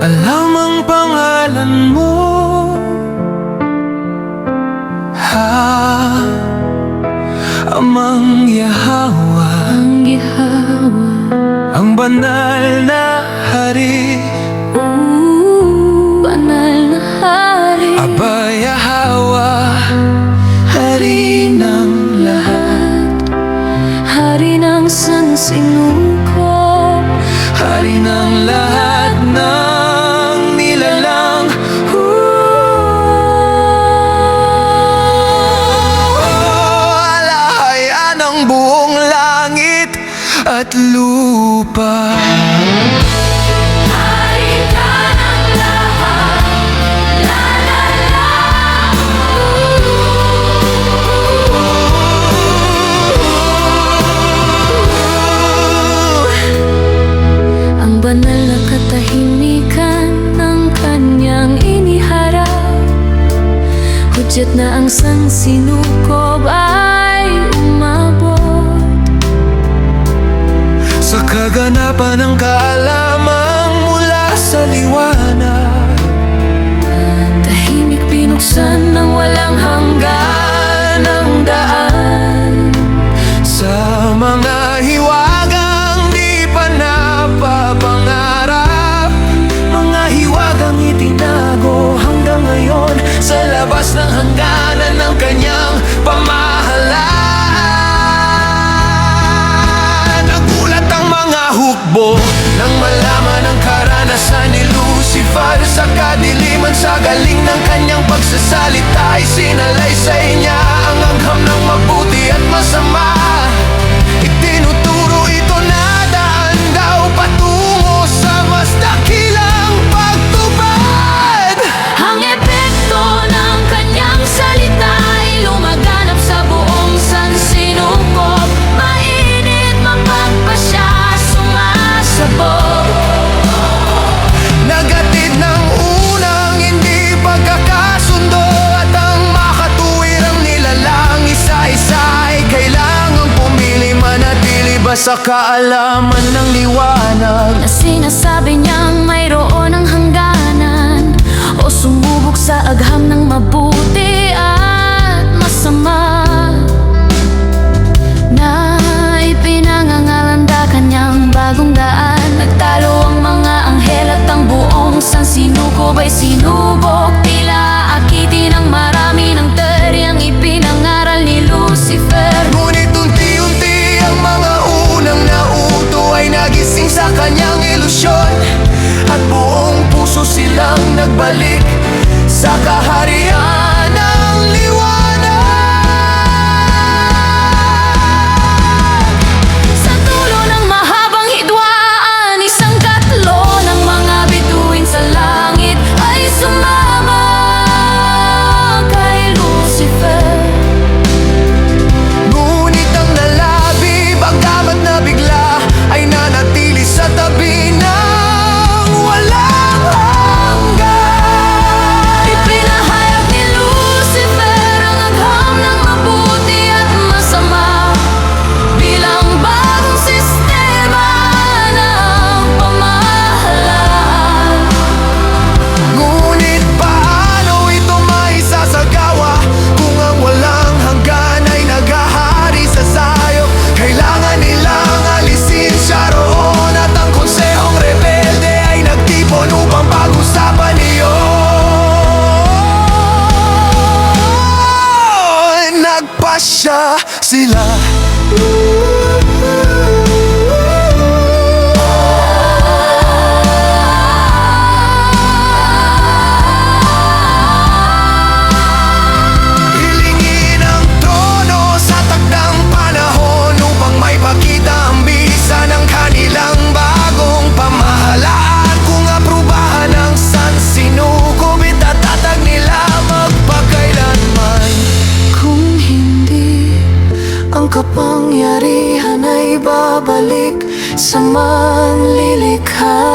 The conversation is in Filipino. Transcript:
alam ang pangalan mo. Amang Yahwa, ang banal na hari, banal na hari. Aba Yahwa, hari ng lahat, hari ng sansinukob, hari ng lahat ng nilalang. Alahayan ang buong langit at lupa. hari ka ng lahat, la la la. Ang banal na katahimikan ng kanyang iniharap, hudyat na ang sansinukob ay umabot. Sa kaganapan ng kaalamang mula sa liwanag, Tahimik binuksan ng walang hanggan ang daan. sa mga hiwagang di pa napapangarap, mga hiwagang itinago hanggang ngayon sa labas ng hangganan ng kanyang pamahalaan. Nagulat ang mga hukbo nang malaman ang karanasan ni Lucifer sa kadiliman. Sa galing ng kanyang pagsasalita ay sinalaysay niya ang agham ng mabuti at masama. Itinuturo ito na daan daw patungo sa mas dakilang pagtupad. Ang epekto ng kanyang salita ay lumaganap sa buong sansinukob. Mainit, mapagpasya, sumasabog. Nagatid ng unang hindi pagkakasundo, at ang makatuwirang nilalang isa-isa ay kailangang pumili. Manatili ba sa kaalaman ng liwanag, Na sinasabi niyang mayroon ang hangganan, o sumubok sa agham ng mabuti at masama, na ipinangangalanda kanyang bagong daan. Nagtalo ang mga anghel at ang buong sansinukob ay sinubok. Tila akitin ng marami ng teryang ipinangaral ni Lucifer. ngunit unti-unti ang mga unang nauto ay nagising sa kanyang ilusyon, at buong puso silang nagbalik sa kaharian ng liwanag. Sa dulo ng mahabang hidwaan, isang katlo ng mga bituin sa langit ay sumama kay Lucifer. Ngunit ang nalabi, bagamat nabigla, ay nanatili sa tabi ng walang hanggan. Ipinahayag ni Lucifer ang agham ng mabuti at masama bilang bagong sistema ng pamahalaan. Ngunit paano ito maisasagawa kung ang walang hanggan ay naghahari sa sayop? Kailangan nilang alisin siya roon, at ang konsehong rebelde ay nagtipon upang pag-usapan iyon. Nagpasya sila. Hilingin ang trono sa takdang panahon upang may pakita ang bisa ng kanilang bagong pamahalaan. Kung aprubahan ng sansinukob, itatatag nila magpakailanman. Kung hindi, ang kapangyarihan ay babalik sa manlilikha.